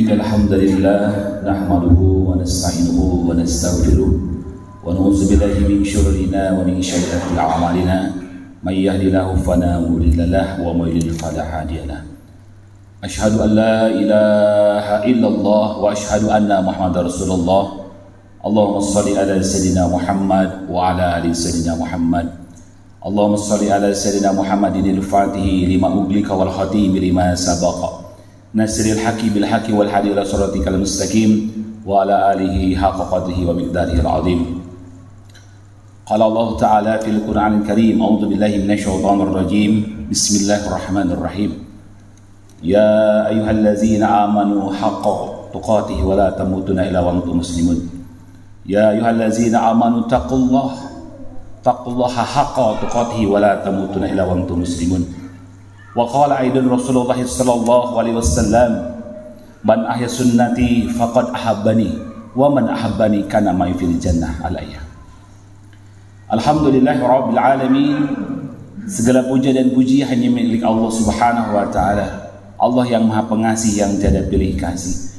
Innal hamdalillah nahmaduhu wa nasta'inuhu wa nastaghfiruh wa na'udzu billahi min shururina wa min sayyiati a'malina may yahdihillahu fala mudilla lahu wa may yudlil fala hadiya lahu. Asyhadu an la ilaha illallah wa asyhadu anna Muhammadar Rasulullah. Allahumma shalli ala sayyidina Muhammad wa ala ali sayyidina Muhammad. Allahumma shalli ala sayyidina Muhammadin al-Fatihi lima uglika wal khatimi lima sabaqa. Nasril haqi bil haqi wal hadi ila siratikal mustaqim wa ala alihi haqqa qadrihi wa miqdarihi al-azim. Qala Allah Ta'ala fil Qur'anil Karim, a'udzu billahi minasy syaithanir rajim. Bismillahirrahmanirrahim. Ya ayyuhallazina amanu haqqa tuqatih wa la tamutunna illa wa antum muslimun. Ya ayyuhallazina amanu taqullaha haqqa tuqatih wa la tamutunna illa wa antum muslimun. Wa qala aidan Rasulullah sallallahu alaihi wasallam, man ahya sunnati faqad ahabbani wa man ahabbani kana ma'i fil jannah. Al-ayah. Alhamdulillahirabbil alamin. Segala puja dan puji hanya milik Allah Subhanahu wa taala. Allah yang Maha Pengasih yang tiada pilih kasih.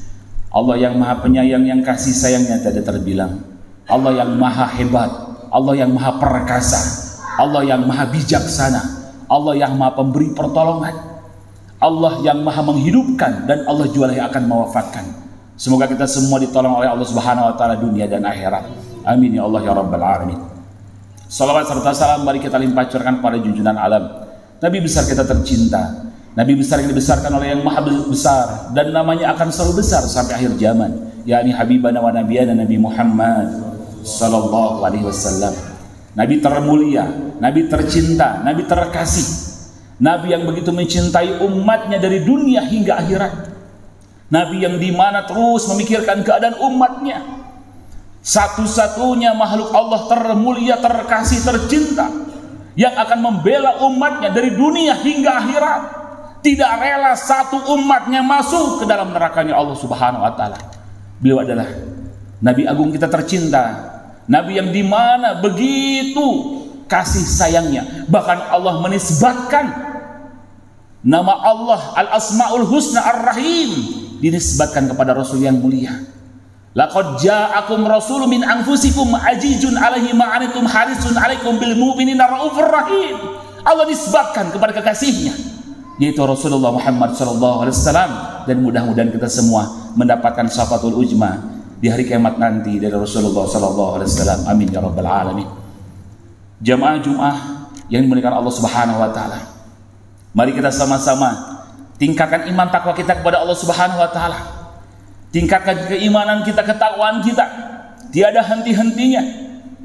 Allah yang Maha Penyayang yang kasih sayangnya tiada terbilang. Allah yang Maha Hebat, Allah yang Maha Perkasa, Allah yang Maha Bijaksana, Allah yang Maha Pemberi pertolongan, Allah yang Maha menghidupkan, dan Allah jualah yang akan mewafatkan. Semoga kita semua ditolong oleh Allah Subhanahu wa taala dunia dan akhirat. Amin ya Allah ya rabbal alamin. Salawat serta salam mari kita limpahkan pada junjungan alam, Nabi besar kita tercinta, Nabi besar yang dibesarkan oleh yang Maha Besar, dan namanya akan selalu besar sampai akhir zaman, yakni Habibana wa Nabiyana Nabi Muhammad sallallahu alaihi wasallam. Nabi termulia, Nabi tercinta, Nabi terkasih, Nabi yang begitu mencintai umatnya dari dunia hingga akhirat, Nabi yang dimana terus memikirkan keadaan umatnya, satu-satunya makhluk Allah termulia, terkasih, tercinta, yang akan membela umatnya dari dunia hingga akhirat, tidak rela satu umatnya masuk ke dalam nerakanya Allah Subhanahu wa taala. Beliau adalah Nabi agung kita tercinta, Nabi yang dimana begitu kasih sayangnya, bahkan Allah menisbatkan nama Allah Al-Asma'ul Husna Ar-Rahim dinisbatkan kepada Rasul yang mulia. Laqad ja'akum rasulun min anfusikum azizun 'alaihi ma 'anittum harisun 'alaikum bil mu'minina raufur rahim. Allah nisbatkan kepada kekasihnya, yaitu Rasulullah Muhammad sallallahu alaihi wasallam, dan mudah-mudahan kita semua mendapatkan syafaatul ujma di hari kiamat nanti dari Rasulullah sallallahu alaihi wasallam. Amin ya rabbal alamin. Jamaah Jumat yang dimuliakan Allah Subhanahu wa taala, mari kita sama-sama tingkatkan iman takwa kita kepada Allah Subhanahu wa taala. Tingkatkan keimanan kita, ketakwaan kita, tiada henti-hentinya.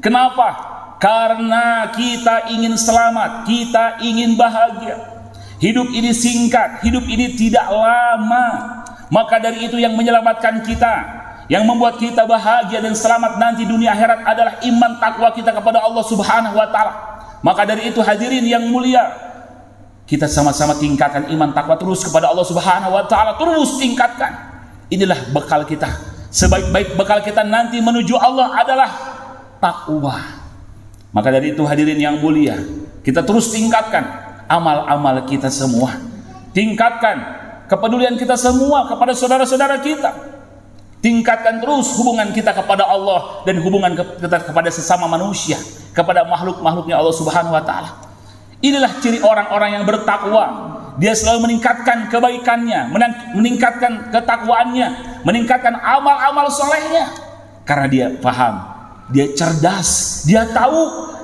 Kenapa? Karena kita ingin selamat, kita ingin bahagia. Hidup ini singkat, hidup ini tidak lama. Maka dari itu yang menyelamatkan kita, yang membuat kita bahagia dan selamat nanti dunia akhirat adalah iman takwa kita kepada Allah Subhanahu wa taala. Maka dari itu hadirin yang mulia, kita sama-sama tingkatkan iman takwa terus kepada Allah Subhanahu wa taala, terus tingkatkan. Inilah bekal kita. Sebaik-baik bekal kita nanti menuju Allah adalah takwa. Maka dari itu hadirin yang mulia, kita terus tingkatkan amal-amal kita semua. Tingkatkan kepedulian kita semua kepada saudara-saudara kita. Tingkatkan terus hubungan kita kepada Allah dan hubungan kita kepada sesama manusia, kepada makhluk-makhluknya Allah Subhanahu wa taala. Inilah ciri orang-orang yang bertakwa. Dia selalu meningkatkan kebaikannya, meningkatkan ketakwaannya, meningkatkan amal-amal solehnya, karena dia paham, dia cerdas, dia tahu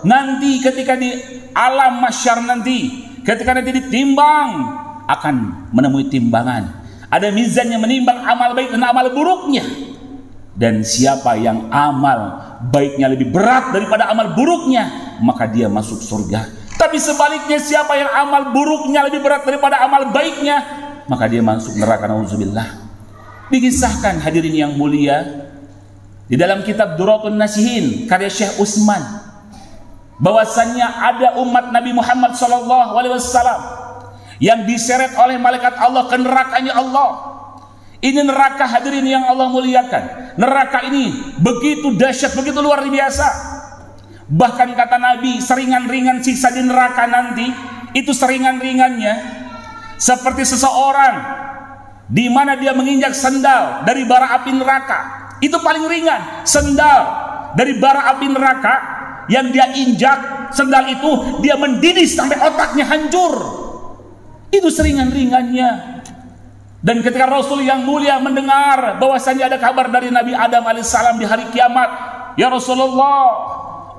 nanti ketika di alam mahsyar nanti, ketika nanti ditimbang, akan menemui timbangan. Ada mizan yang menimbang amal baik dan amal buruknya. Dan siapa yang amal baiknya lebih berat daripada amal buruknya, maka dia masuk surga. Tapi sebaliknya, siapa yang amal buruknya lebih berat daripada amal baiknya, maka dia masuk neraka, nauzubillah. Dikisahkan hadirin yang mulia di dalam kitab Duratun Nasihin karya Syekh Utsman, bahwasannya ada umat Nabi Muhammad sallallahu alaihi wasallam yang diseret oleh malaikat Allah ke nerakanya Allah. Ini neraka hadirin yang Allah muliakan. Neraka ini begitu dahsyat, begitu luar biasa. Bahkan kata Nabi, seringan-ringan siksa di neraka nanti itu seringan-ringannya seperti seseorang di mana dia menginjak sendal dari bara api neraka. Itu paling ringan, sendal dari bara api neraka yang dia injak, sendal itu dia mendidih sampai otaknya hancur. Itu seringan-ringannya. Dan ketika Rasul yang mulia mendengar bahwasanya ada kabar dari Nabi Adam alaihissalam di hari kiamat, ya Rasulullah,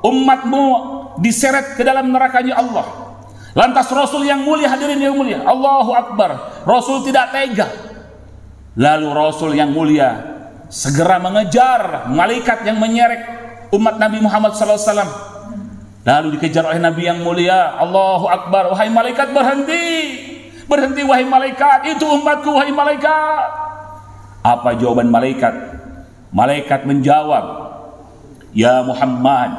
umatmu diseret ke dalam nerakanya Allah. Lantas Rasul yang mulia, hadirin yang mulia, Allahu Akbar, Rasul tidak tega. Lalu Rasul yang mulia segera mengejar malaikat yang menyeret umat Nabi Muhammad SAW. Lalu dikejar oleh Nabi yang mulia, Allahu Akbar, wahai malaikat berhenti, berhenti wahai malaikat, itu umatku wahai malaikat. Apa jawaban malaikat? Malaikat menjawab, ya Muhammad,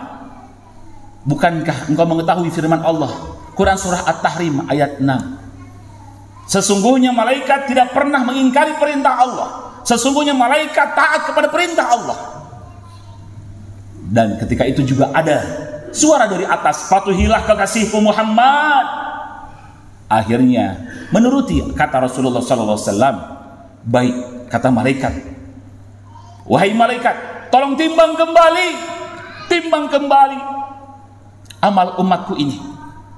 bukankah engkau mengetahui firman Allah, Quran surah At-Tahrim ayat 6. Sesungguhnya malaikat tidak pernah mengingkari perintah Allah. Sesungguhnya malaikat taat kepada perintah Allah. Dan ketika itu juga ada suara dari atas, patuhilah kekasihku Muhammad. Akhirnya menuruti kata Rasulullah SAW. Baik, kata malaikat, wahai malaikat, tolong timbang kembali, timbang kembali amal umatku ini,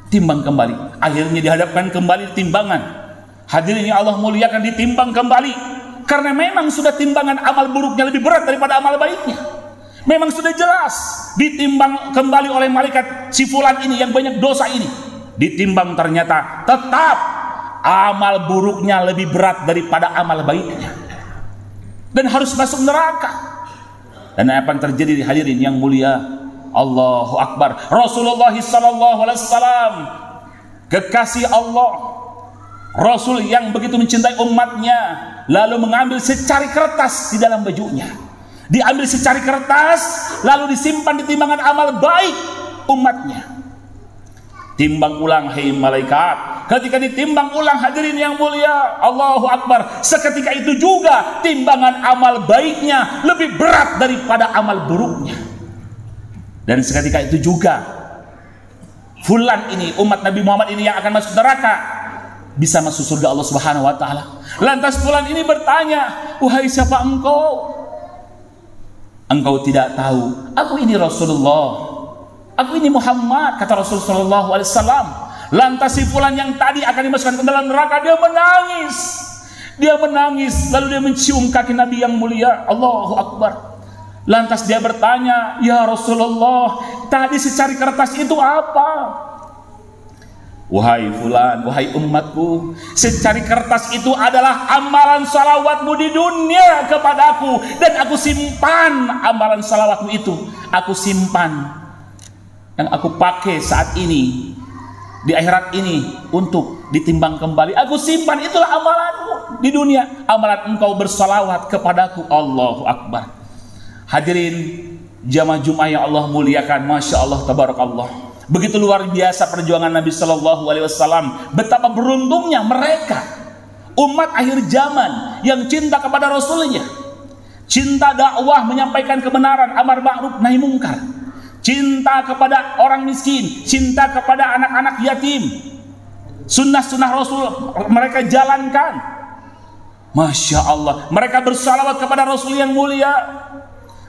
timbang kembali. Akhirnya dihadapkan kembali timbangan. Hadirin yang Allah muliakan, ditimbang kembali. Karena memang sudah timbangan amal buruknya lebih berat daripada amal baiknya. Memang sudah jelas. Ditimbang kembali oleh malaikat si fulan ini yang banyak dosa ini. Ditimbang, ternyata tetap amal buruknya lebih berat daripada amal baiknya. Dan harus masuk neraka. Dan apa yang terjadi, hadirin yang mulia, Allahu Akbar, Rasulullah SAW, kekasih Allah, Rasul yang begitu mencintai umatnya, lalu mengambil secari kertas di dalam bajunya. Diambil secari kertas, lalu disimpan di timbangan amal baik umatnya. Timbang ulang, hei malaikat. Ketika ditimbang ulang, hadirin yang mulia, Allahu Akbar, seketika itu juga timbangan amal baiknya lebih berat daripada amal buruknya. Dan seketika itu juga fulan ini, umat Nabi Muhammad ini yang akan masuk neraka, bisa masuk surga Allah Subhanahu wa taala. Lantas fulan ini bertanya, wahai siapa engkau? Engkau tidak tahu, aku ini Rasulullah, aku ini Muhammad, kata Rasulullah SAW. Lantas si fulan yang tadi akan dimasukkan ke dalam neraka, dia menangis. Dia menangis, lalu dia mencium kaki Nabi yang mulia, Allahu Akbar. Lantas dia bertanya, ya Rasulullah, tadi secari kertas itu apa? Wahai fulan, wahai umatku, secari kertas itu adalah amalan salawatmu di dunia kepadaku, dan aku simpan amalan salawatmu itu, aku simpan, yang aku pakai saat ini di akhirat ini untuk ditimbang kembali. Aku simpan, itulah amalanmu di dunia, amalan engkau bersalawat kepadaku. Allahu Akbar. Hadirin jamaah Jumat yang Allah muliakan, masya Allah, tabarakallah. Begitu luar biasa perjuangan Nabi Shallallahu Alaihi Wasallam. Betapa beruntungnya mereka, umat akhir zaman yang cinta kepada Rasulnya, cinta dakwah, menyampaikan kebenaran, amar ma'ruf nahi mungkar, cinta kepada orang miskin, cinta kepada anak-anak yatim. Sunnah-sunnah Rasul mereka jalankan. Masya Allah, mereka bersalawat kepada Rasul yang mulia.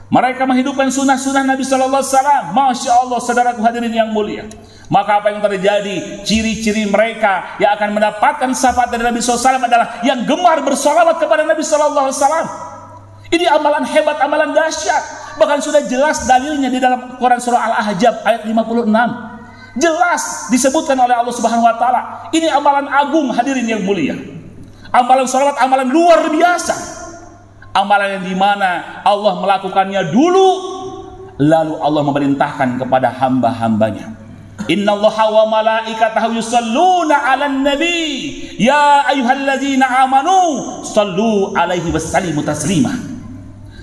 Mereka menghidupkan sunnah-sunnah Nabi Sallallahu Alaihi Wasallam. Masya Allah, saudaraku hadirin yang mulia. Maka apa yang terjadi? Ciri-ciri mereka yang akan mendapatkan syafaat dari Nabi Sallallahu Alaihi Wasallam adalah yang gemar bersalawat kepada Nabi Sallallahu Alaihi Wasallam. Ini amalan hebat, amalan dahsyat. Bahkan sudah jelas dalilnya di dalam Quran surah Al-Ahzab ayat 56. Jelas disebutkan oleh Allah Subhanahu Wa Taala. Ini amalan agung, hadirin yang mulia. Amalan salawat, amalan luar biasa. Amalan yang dimana Allah melakukannya dulu, lalu Allah memerintahkan kepada hamba-hambanya. Innallaha wa malaikatahu yusalluna 'alan nabi ya ayyuhalladzina amanu sallu 'alaihi wasallimu taslima.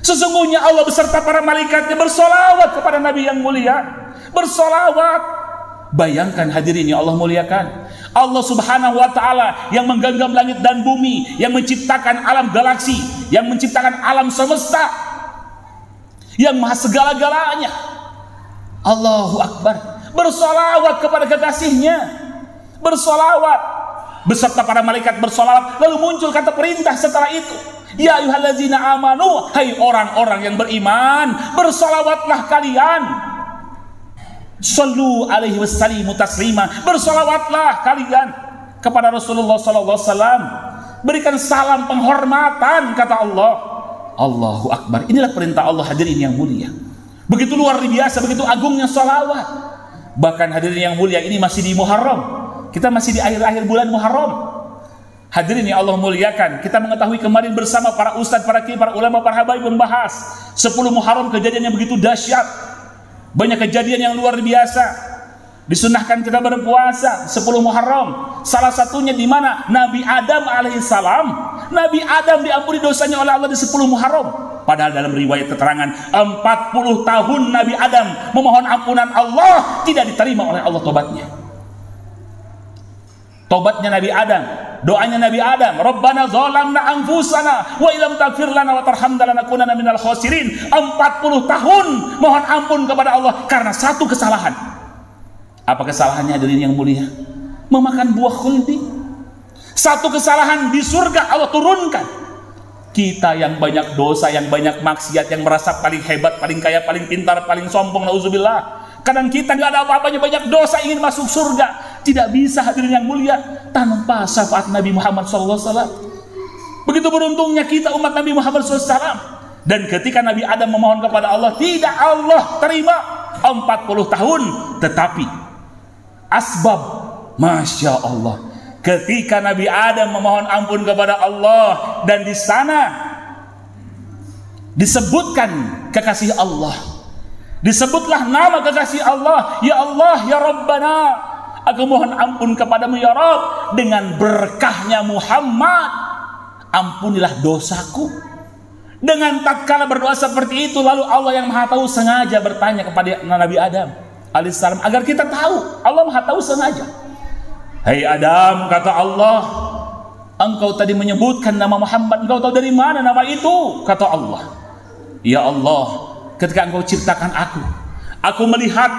Sesungguhnya Allah beserta para malaikatnya bersolawat kepada Nabi yang mulia. Bersolawat. Bayangkan hadirin yang Allah muliakan, Allah Subhanahu wa taala yang menggenggam langit dan bumi, yang menciptakan alam galaksi, yang menciptakan alam semesta, yang maha segala-galanya. Allahu Akbar. Bersolawat kepada kekasihnya, bersolawat. beserta para malaikat bersolawat. Lalu muncul kata perintah setelah itu, ya ayyuhallazina amanu, hai orang-orang yang beriman, bersolawatlah kalian. Sallu alaihi wasallimu taslima, bersolawatlah kalian kepada Rasulullah sallallahu alaihi wasallam. Berikan salam penghormatan, kata Allah. Allahu Akbar. Inilah perintah Allah, hadirin yang mulia. Begitu luar biasa, begitu agungnya salawat. Bahkan hadirin yang mulia, ini masih di Muharram. Kita masih di akhir-akhir bulan Muharram. Hadirin yang Allah muliakan, kita mengetahui kemarin bersama para ustadz, para kiai, para ulama, para habaib membahas 10 Muharram, kejadian yang begitu dahsyat. Banyak kejadian yang luar biasa. Disunahkan kita berpuasa 10 Muharram. Salah satunya di mana Nabi Adam alaihissalam, Nabi Adam diampuni dosanya oleh Allah di 10 Muharram. Padahal dalam riwayat keterangan 40 tahun Nabi Adam memohon ampunan Allah, tidak diterima oleh Allah tobatnya. Tobatnya Nabi Adam, doanya Nabi Adam, Rabbana zalamna anfusana wa illam taghfir lana wa tarhamna lanakunanna minal khasirin. 40 tahun mohon ampun kepada Allah karena satu kesalahan. Apa kesalahannya hadirin yang mulia? Memakan buah khuldi. Satu kesalahan di surga Allah turunkan. Kita yang banyak dosa, yang banyak maksiat, yang merasa paling hebat, paling kaya, paling pintar, paling sombong, nauzubillah. Kadang kita nggak ada apa-apanya, banyak dosa, ingin masuk surga. Tidak bisa hadirin yang mulia tanpa syafaat Nabi Muhammad SAW. Begitu beruntungnya kita umat Nabi Muhammad SAW. Dan ketika Nabi Adam memohon kepada Allah, tidak Allah terima 40 tahun. Tetapi asbab, Masya Allah, ketika Nabi Adam memohon ampun kepada Allah, dan di sana disebutkan kekasih Allah, disebutlah nama kekasih Allah, ya Allah, ya Rabbana, aku mohon ampun kepadamu ya Rabb, dengan berkahnya Muhammad ampunilah dosaku. Dengan tatkala berdoa seperti itu, lalu Allah yang Maha Tahu sengaja bertanya kepada Nabi Adam alaihissalam, agar kita tahu, Allah Maha Tahu sengaja. Hai Adam, kata Allah, engkau tadi menyebutkan nama Muhammad, engkau tahu dari mana nama itu? Kata Allah, ya Allah, ketika engkau ciptakan aku melihat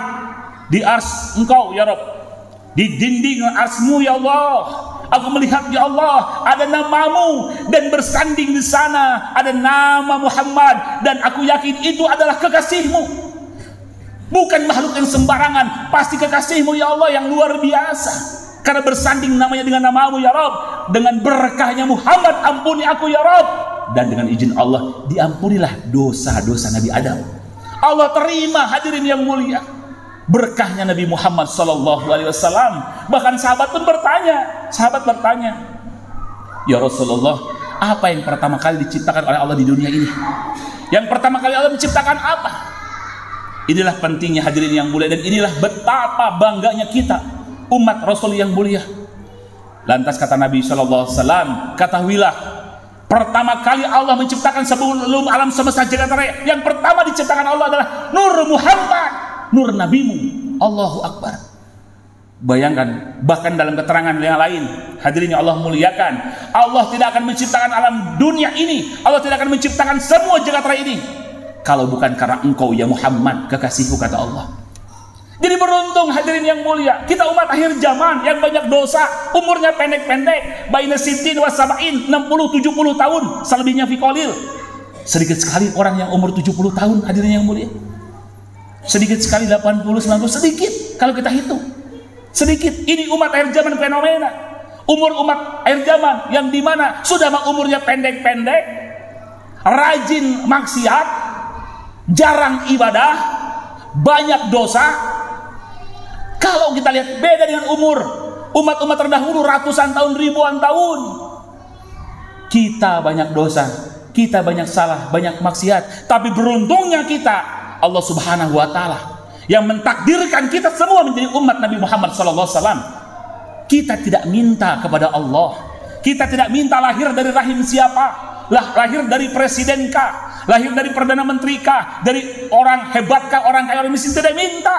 di ars engkau ya Rabb, di dinding arsmu ya Allah, aku melihat ya Allah ada namamu, dan bersanding di sana ada nama Muhammad, dan aku yakin itu adalah kekasihmu. Bukan makhluk yang sembarangan, pasti kekasihmu ya Allah yang luar biasa. Karena bersanding namanya dengan namamu ya Rabb, dengan berkahnya Muhammad ampuni aku ya Rabb. Dan dengan izin Allah diampunilah dosa-dosa Nabi Adam. Allah terima hadirin yang mulia berkahnya Nabi Muhammad SAW. Bahkan sahabat pun bertanya, ya Rasulullah, apa yang pertama kali diciptakan oleh Allah di dunia ini? Yang pertama kali Allah menciptakan apa? Inilah pentingnya hadirin yang mulia, dan inilah betapa bangganya kita umat Rasul yang mulia. Lantas kata Nabi SAW, ketahuilah, pertama kali Allah menciptakan sebelum alam semesta jagat raya, yang pertama diciptakan Allah adalah Nur Muhammad, nur nabimu. Allahu Akbar. Bayangkan, bahkan dalam keterangan yang lain, hadirin yang Allah muliakan, Allah tidak akan menciptakan alam dunia ini, Allah tidak akan menciptakan semua jagat raya ini kalau bukan karena engkau ya Muhammad, kekasihku, kata Allah. Jadi beruntung hadirin yang mulia, kita umat akhir zaman yang banyak dosa, umurnya pendek-pendek, baina sittin wa sab'in, 60-70 tahun, selebihnya fi qalil. Sedikit sekali orang yang umur 70 tahun, hadirin yang mulia. Sedikit sekali 80-90, sedikit kalau kita hitung. Sedikit. Ini umat akhir zaman fenomena. Umur umat akhir zaman yang dimana sudah umurnya pendek-pendek, rajin maksiat, jarang ibadah, banyak dosa. Kalau kita lihat beda dengan umur umat-umat terdahulu ratusan tahun, ribuan tahun. Kita banyak dosa, kita banyak salah, banyak maksiat. Tapi beruntungnya kita, Allah Subhanahu wa Ta'ala yang mentakdirkan kita semua menjadi umat Nabi Muhammad SAW. Kita tidak minta kepada Allah, kita tidak minta lahir dari rahim siapa, lahir dari presiden kah, lahir dari perdana menteri kah, dari orang hebat kah, orang kaya, orang miskin, tidak minta.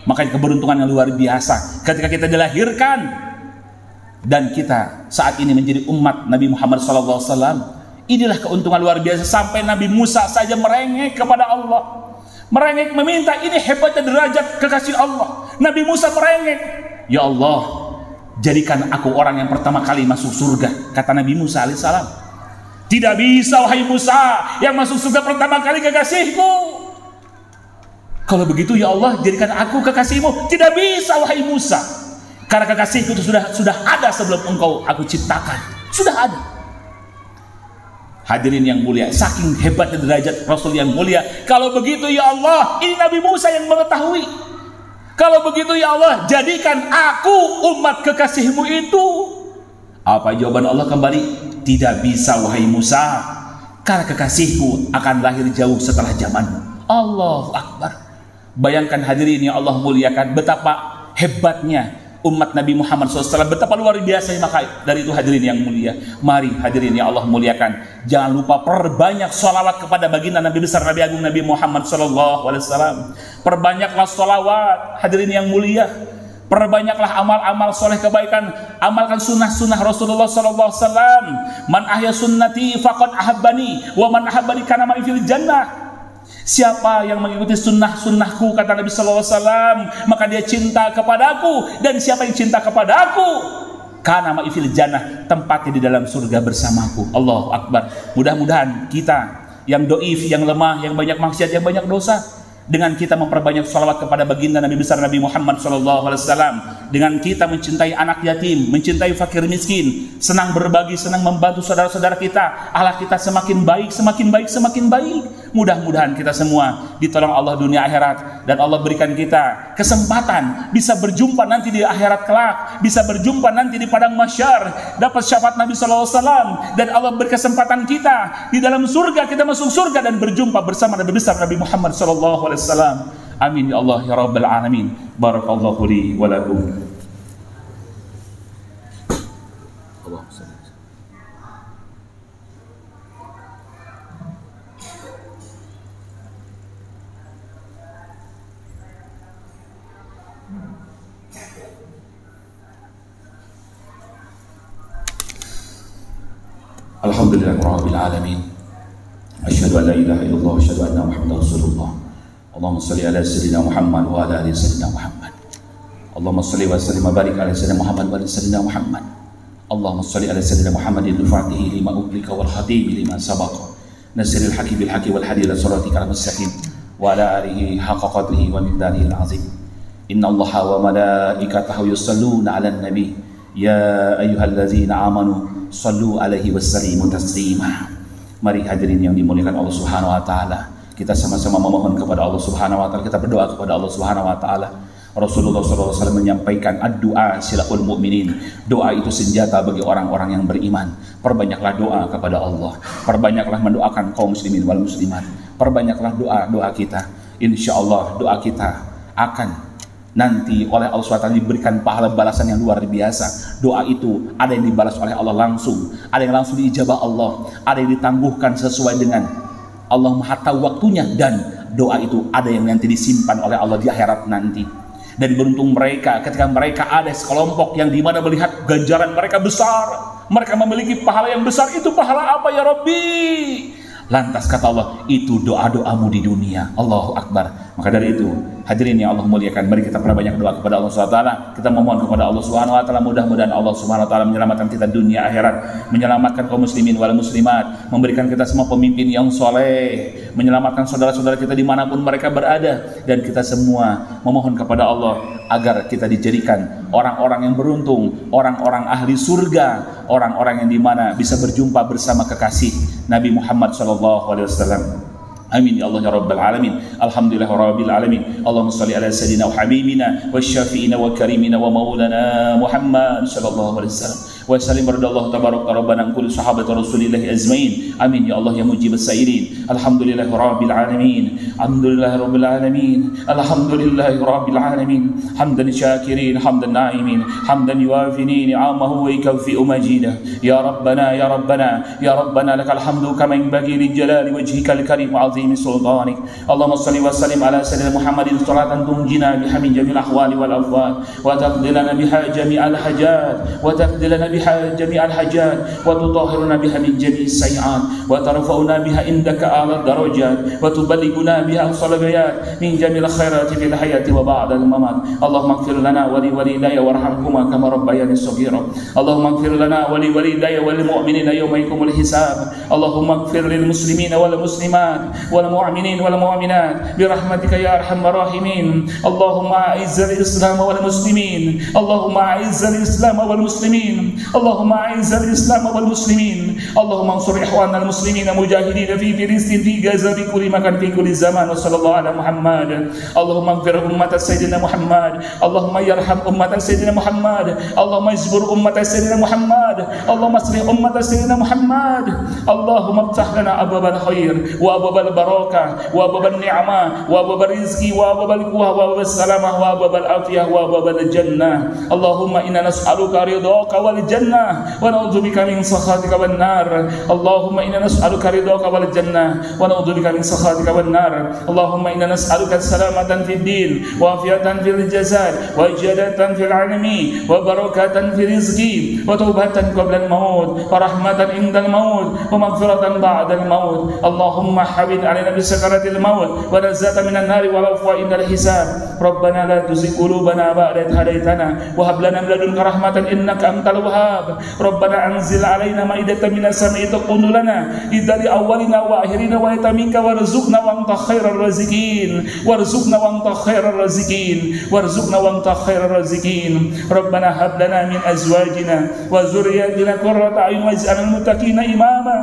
Makanya keberuntungan yang luar biasa ketika kita dilahirkan dan kita saat ini menjadi umat Nabi Muhammad SAW. Inilah keuntungan luar biasa. Sampai Nabi Musa saja merengek kepada Allah, merengek meminta, ini hebatnya derajat kekasih Allah. Nabi Musa merengek, ya Allah, jadikan aku orang yang pertama kali masuk surga, kata Nabi Musa alaihissalam. Tidak bisa wahai Musa, yang masuk surga pertama kali kekasihku. Kalau begitu ya Allah, jadikan aku kekasihmu. Tidak bisa wahai Musa, karena kekasihku itu sudah ada sebelum engkau aku ciptakan, sudah ada. Hadirin yang mulia, saking hebatnya derajat Rasul yang mulia. Kalau begitu ya Allah, ini Nabi Musa yang mengetahui. Kalau begitu ya Allah, jadikan aku umat kekasihmu itu. Apa jawaban Allah kembali? Tidak bisa wahai Musa, karena kekasihku akan lahir jauh setelah zamanmu. Allahu Akbar. Bayangkan hadirin yang Allah muliakan, betapa hebatnya umat Nabi Muhammad SAW, betapa luar biasa. Maka dari itu hadirin yang mulia, mari hadirin yang Allah muliakan, jangan lupa perbanyak sholawat kepada baginda Nabi besar Nabi Agung Nabi Muhammad SAW. Perbanyaklah sholawat hadirin yang mulia, perbanyaklah amal-amal soleh kebaikan, amalkan sunnah-sunnah Rasulullah SAW. Man ahya sunnati faqad ahabbani, wa man ahabbani kana ma'i fil jannah. Siapa yang mengikuti sunnah-sunnahku, kata Nabi SAW, maka dia cinta kepadaku, dan siapa yang cinta kepadaku, kana ma'i fil jannah, tempatnya di dalam surga bersamaku. Allahu Akbar. Mudah-mudahan kita yang doif, yang lemah, yang banyak maksiat, yang banyak dosa, dengan kita memperbanyak sholawat kepada baginda Nabi besar Nabi Muhammad SAW, dengan kita mencintai anak yatim, mencintai fakir miskin, senang berbagi, senang membantu saudara-saudara kita, akhlak kita semakin baik, semakin baik, semakin baik. Mudah-mudahan kita semua ditolong Allah dunia akhirat, dan Allah berikan kita kesempatan bisa berjumpa nanti di akhirat kelak, bisa berjumpa nanti di padang mahsyar, dapat syafaat Nabi SAW, dan Allah berkesempatan kita di dalam surga, kita masuk surga dan berjumpa bersama Nabi besar Nabi Muhammad SAW. Amin ya Allah ya Rabbal Alamin. Barakallahu li wa lakum. Alhamdulillah Rabbil Alamin. Asyhadu an la ilaha illallah wa asyhadu anna Muhammadar Rasulullah. Allahumma salli ala sayyidina Muhammad wa ala ali sayyidina Muhammad. Allahumma salli wa sallim wa barik ala sayyidina Muhammad wa ala sayyidina Muhammad. Allahumma salli ala sayyidina Muhammadin al-fatihi lima uglika wal khatimi lima sabaqa nasiril haqi bil haqi wal hadi ila siratikal mustaqim wa ala alihi haqqa qadrihi wa miqdarihi al-azim. Inna Allaha wa malaikatahu yusalluna 'alan nabi ya ayyuhalladzina amanu sallu alaihi wasallimu taslima. Mari hadirin yang dimuliakan Allah Subhanahu wa taala, kita sama-sama memohon kepada Allah Subhanahu wa taala, kita berdoa kepada Allah Subhanahu wa taala. Rasulullah SAW menyampaikan ad-du'a silahul mu'minin. Doa itu senjata bagi orang-orang yang beriman. Perbanyaklah doa kepada Allah, perbanyaklah mendoakan kaum muslimin wal muslimat, perbanyaklah doa-doa kita. Insya Allah doa kita akan nanti oleh Allah SWT diberikan pahala balasan yang luar biasa. Doa itu ada yang dibalas oleh Allah langsung, ada yang langsung diijabah Allah, ada yang ditangguhkan sesuai dengan Allah Maha tahu waktunya, dan doa itu ada yang nanti disimpan oleh Allah di akhirat nanti. Dan beruntung mereka ketika mereka ada sekelompok yang dimana melihat ganjaran mereka besar, mereka memiliki pahala yang besar. Itu pahala apa ya Rabbi? Lantas kata Allah, itu doa-doamu di dunia. Allahu Akbar. Maka dari itu hadirin yang Allah muliakan, mari kita perbanyak doa kepada Allah SWT. Kita memohon kepada Allah SWT, mudah-mudahan Allah SWT menyelamatkan kita dunia akhirat, menyelamatkan kaum muslimin wal muslimat, memberikan kita semua pemimpin yang soleh, menyelamatkan saudara-saudara kita dimanapun mereka berada. Dan kita semua memohon kepada Allah agar kita dijadikan orang-orang yang beruntung, orang-orang ahli surga, orang-orang yang dimana bisa berjumpa bersama kekasih Nabi Muhammad SAW. Amin ya Allah ya Rabbal Alamin. Alhamdulillah Rabbil Alamin. Allahumma salli ala sayyidina wa habibina wa syafi'ina wa karimina wa maulana Muhammad sallallahu alaihi wasallam. Wa sallim radallahu tabaraka rabbana kulli sahabati rasulillahi azmain. Amin ya Allah ya mujibas sa'irin. Alhamdulillah Rabbil Alamin. Alhamdulillah Rabbil Alamin. Alhamdulillah Rabbil Alamin. Hamdan syakirin, hamdan na'imin, hamdan yuafini ni'amahu wa yakfi majida. Ya Rabbana ya Rabbana ya Rabbana lakal hamdu kama yanbaghi li jalali wajhikal karim wa 'azim عظيم سلطانك. اللهم صل وسلم على سيدنا محمد صلاة تنجينا بها من جميع الأحوال والأفوال وتقضي لنا بها جميع الحاجات وتطهرنا بها من جميع السيئات وترفعنا بها عندك أعلى الدرجات وتبلغنا بها أقصى الغايات من جميع الخيرات في الحياة وبعد الممات. اللهم اغفر لنا ولوالدي وارحمهما كما ربياني صغيرا. اللهم اغفر لنا ولوالدي وللمؤمنين يوم يقوم الحساب. اللهم اغفر للمسلمين والمسلمات والمؤمنين والمؤمنات برحمتك يا أرحم الراحمين. اللهم أعز الإسلام والمسلمين. اللهم أعز الإسلام والمسلمين. اللهم أعز الإسلام والمسلمين. اللهم انصر إخواننا المسلمين مجاهدين في فلسطين في غزة في كل مكان في كل زمان. وصلى الله على محمد. اللهم اغفر أمة سيدنا محمد. اللهم يرحم أمة سيدنا محمد. اللهم اجبر أمة سيدنا محمد. اللهم اصلح أمة سيدنا محمد. اللهم افتح لنا أبواب الخير وأبواب البركة وأبواب النعمة وأبواب الرزق وأبواب القوة وأبواب السلامة وأبواب العافية وأبواب الجنة. اللهم إنا نسألك رضاك والجنة ونعوذ بك من سخطك والنار. اللهم إنا نسألك رضاك والجنة ونعوذ بك من سخطك والنار. اللهم إنا نسألك سلامة في الدين وعافية في الجسد وإجادة في العلم وبركة في الرزق وتوبة قبل الموت ورحمة عند الموت ومغفرة بعد الموت. اللهم حبب علينا بسكرات الموت ونزات من النار والعفو عند الحساب. ربنا لا تزغ قلوبنا بعد إذ هديتنا وهب لنا من لدنك رحمة إنك أنت الوهاب. ربنا أنزل علينا مائدة من السماء تكون لنا عيدا لأولنا وآخرنا وآية منك وارزقنا وأنت خير الرازقين وارزقنا وأنت خير الرازقين وارزقنا وأنت خير الرازقين. ربنا هب لنا من أزواجنا وذرياتنا قرة أعين واجعلنا للمتقين إماما.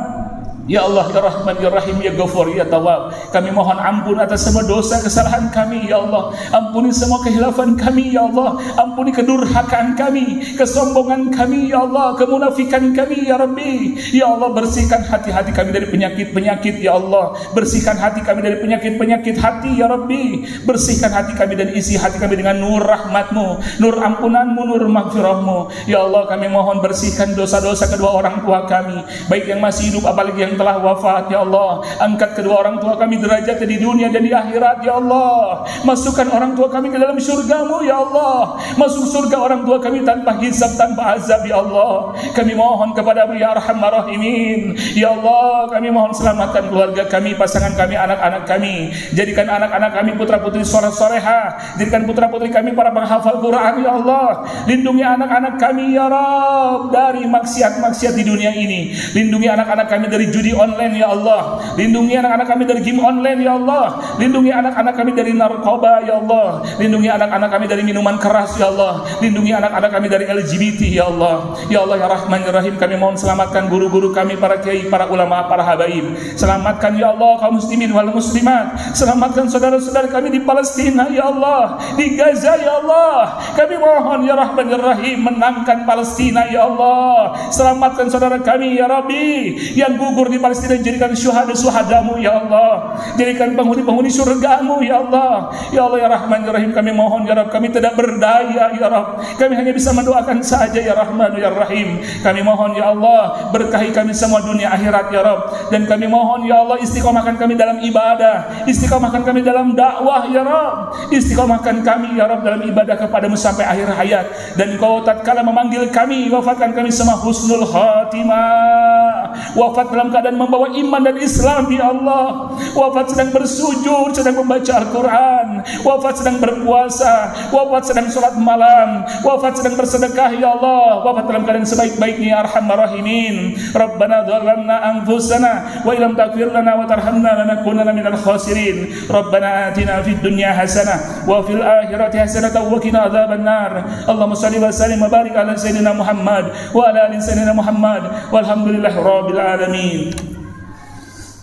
Ya Allah, ya Rahman, ya Rahim, ya Ghafur, ya Tawwab. Kami mohon ampun atas semua dosa kesalahan kami, ya Allah. Ampuni semua kehilafan kami, ya Allah. Ampuni kedurhakaan kami, kesombongan kami, ya Allah, kemunafikan kami, ya Rabbi. Ya Allah, bersihkan hati-hati kami dari penyakit-penyakit, ya Allah. Bersihkan hati kami dari penyakit-penyakit hati, ya Rabbi. Bersihkan hati kami dan isi hati kami dengan nur rahmat-Mu, nur ampunan-Mu, nur maghfirah-Mu. Ya Allah, kami mohon bersihkan dosa-dosa kedua orang tua kami, baik yang masih hidup apalagi yang telah wafat. Ya Allah, angkat kedua orang tua kami derajatnya di dunia dan di akhirat. Ya Allah, masukkan orang tua kami ke dalam surga-Mu. Ya Allah, masuk surga orang tua kami tanpa hisab, tanpa azab. Ya Allah, kami mohon kepada-Mu ya Arhamar Rahimin. Ya Allah, kami mohon selamatkan keluarga kami, pasangan kami, anak-anak kami. Jadikan anak-anak kami putra-putri soleh-solehah. Jadikan putra-putri kami para penghafal Quran. Ya Allah, lindungi anak-anak kami ya Rabb dari maksiat-maksiat di dunia ini. Lindungi anak-anak kami dari judi online ya Allah. Lindungi anak-anak kami dari game online ya Allah. Lindungi anak-anak kami dari narkoba ya Allah. Lindungi anak-anak kami dari minuman keras ya Allah. Lindungi anak-anak kami dari LGBT ya Allah. Ya Allah ya Rahman ya Rahim, kami mohon selamatkan guru-guru kami, para kiai, para ulama, para habaib. Selamatkan ya Allah kaum muslimin wal muslimat. Selamatkan saudara-saudara kami di Palestina ya Allah, di Gaza ya Allah. Kami mohon ya Rahman ya Rahim, menangkan Palestina ya Allah. Selamatkan saudara kami ya Rabbi yang gugur di Palestina, jadikan syuhada-syuhada-Mu ya Allah. Jadikan penghuni-penghuni surga-Mu ya Allah. Ya Allah ya Rahman ya Rahim, kami mohon ya Rabb, kami tidak berdaya ya Rabb. Kami hanya bisa mendoakan saja ya Rahman ya Rahim. Kami mohon ya Allah, berkahi kami semua dunia akhirat ya Rabb. Dan kami mohon ya Allah, istiqomahkan kami dalam ibadah, istiqomahkan kami dalam dakwah ya Rabb. Istiqomahkan kami ya Rabb dalam ibadah kepada-Mu sampai akhir hayat. Dan Kau tatkala memanggil kami, wafatkan kami semua husnul khatimah. Wafat dalam keadaan membawa iman dan Islam ya Allah. Wafat sedang bersujud, sedang membaca Al-Quran. Wafat sedang berpuasa. Wafat sedang sholat malam. Wafat sedang bersedekah ya Allah. Wafat dalam keadaan sebaik-baiknya ya Arhamar Rahimin. Rabbana dhalamna anfusana wa illam taghfir lana wa tarhamna lanakunanna minal khasirin. Rabbana atina fid dunya hasanah wa fil akhirati hasanah wa qina adzabannar. Allahumma shalli wa sallim wa barik ala sayyidina Muhammad wa ala ali sayyidina Muhammad walhamdulillahi rabbil alamin.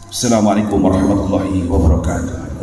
Assalamualaikum warahmatullahi wabarakatuh.